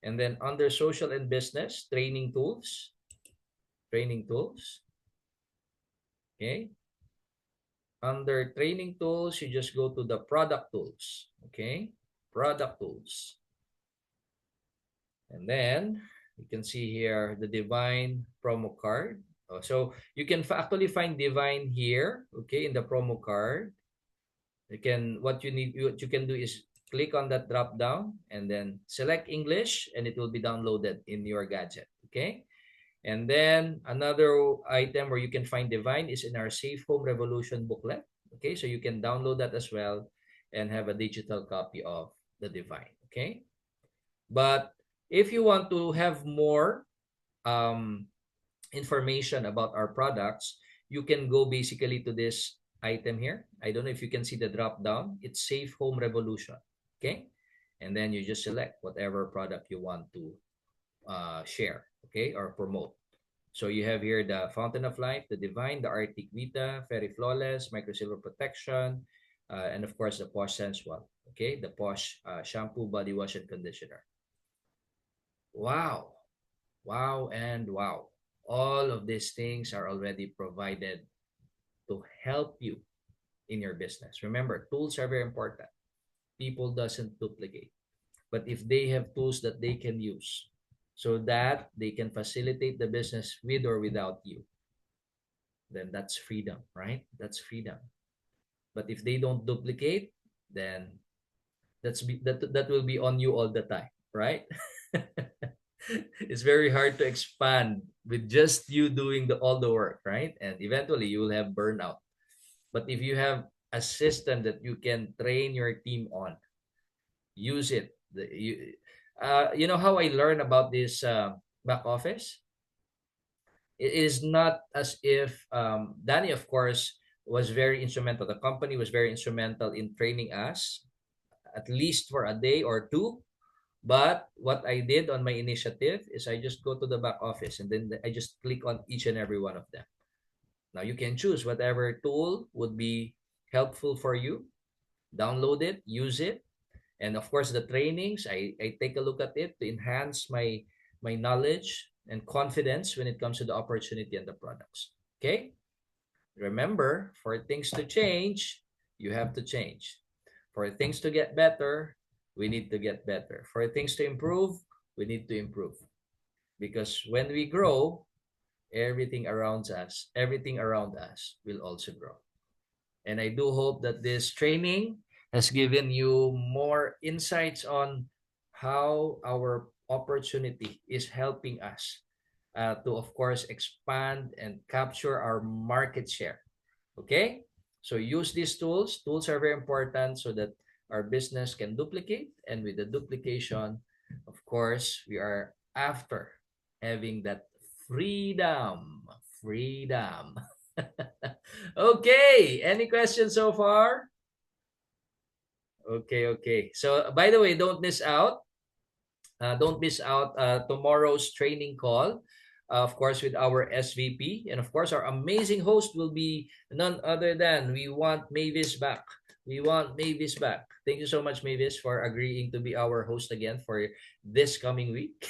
And then under social and business, training tools, okay? Under training tools, you just go to the product tools. Okay, product tools. And then you can see here the Divine promo card. So you can actually find Divine here, okay, in the promo card. You can what you can do is click on that drop down and then select English and it will be downloaded in your gadget, okay? And then another item where you can find Divine is in our Safe Home Revolution booklet. Okay, so you can download that as well and have a digital copy of the Divine. Okay, but if you want to have more um, information about our products, you can go basically to this item here. I don't know if you can see the drop down. It's Safe Home Revolution. Okay, and then you just select whatever product you want to share, okay, or promote. So you have here the Fountain of Life, the Divine, the Arctic Vita, Fairy Flawless, Microsilver Protection, and of course the Posh Sensual, okay, the Posh shampoo, body wash, and conditioner. Wow, wow, and wow. All of these things are already provided to help you in your business. Remember, tools are very important. People doesn't duplicate. But if they have tools that they can use so that they can facilitate the business with or without you, then that's freedom, right? That's freedom. But if they don't duplicate, then that will be on you all the time, right? It's very hard to expand with just you doing all the work, right? And eventually you will have burnout. But if you have a system that you can train your team on, use it. You know how I learned about this back office? It is not as if Danny, of course, was very instrumental. The company was very instrumental in training us, at least for a day or two. But what I did on my initiative is I just go to the back office and then I just click on each and every one of them. Now you can choose whatever tool would be helpful for you. Download it, use it. And of course, the trainings, I take a look at it to enhance my knowledge and confidence when it comes to the opportunity and the products. Okay? Remember, for things to change, you have to change. For things to get better, we need to get better. For things to improve, we need to improve. Because when we grow, everything around us will also grow. And I do hope that this training has given you more insights on how our opportunity is helping us to, of course, expand and capture our market share. Okay? So use these tools. Tools are very important so that our business can duplicate. And with the duplication, of course, we are after having that freedom. Freedom. Okay. Any questions so far? Okay, okay. So, by the way, don't miss out. Don't miss out tomorrow's training call, of course, with our SVP. And of course, our amazing host will be none other than we want Mavis back. We want Mavis back. Thank you so much, Mavis, for agreeing to be our host again for this coming week.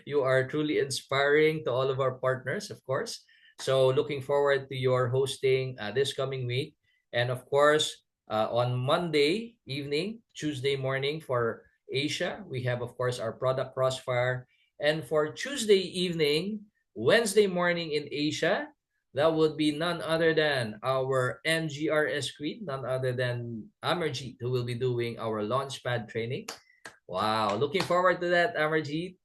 You are truly inspiring to all of our partners, of course. So looking forward to your hosting this coming week. And of course, on Monday evening, Tuesday morning for Asia, we have, of course, our product crossfire. And for Tuesday evening, Wednesday morning in Asia, that would be none other than our MGRS Queen, none other than Amarjeet, who will be doing our launchpad training. Wow, looking forward to that, Amarjeet.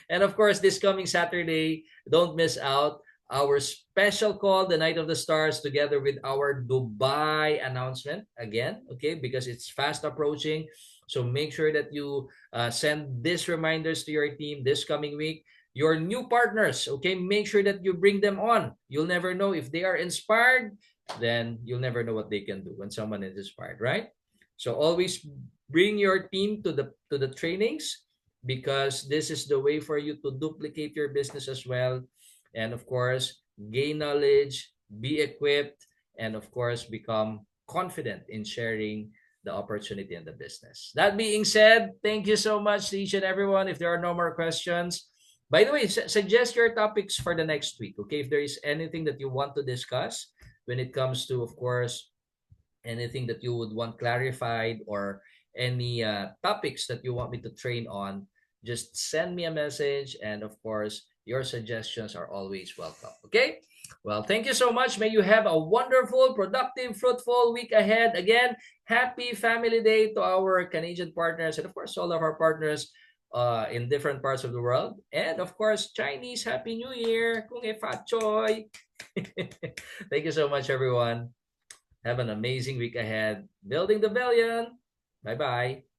And of course, this coming Saturday, don't miss out our special call, the Night of the Stars, together with our Dubai announcement again, okay, because it's fast approaching. So make sure that you send these reminders to your team this coming week. Your new partners, okay, make sure that you bring them on. You'll never know if they are inspired, then you'll never know what they can do when someone is inspired, right? So always bring your team to the trainings, because this is the way for you to duplicate your business as well. And of course, gain knowledge, be equipped, and of course, become confident in sharing the opportunity in the business. That being said, thank you so much to each and everyone. If there are no more questions, by the way, suggest your topics for the next week. Okay, if there is anything that you want to discuss when it comes to, of course, anything that you would want clarified, or any topics that you want me to train on, just send me a message. And of course, your suggestions are always welcome. Okay? Well, thank you so much. May you have a wonderful, productive, fruitful week ahead. Again, happy Family Day to our Canadian partners, and of course, all of our partners in different parts of the world. And of course, Chinese Happy New Year. Kung e fat choy. Thank you so much, everyone. Have an amazing week ahead. Building the billion. Bye bye.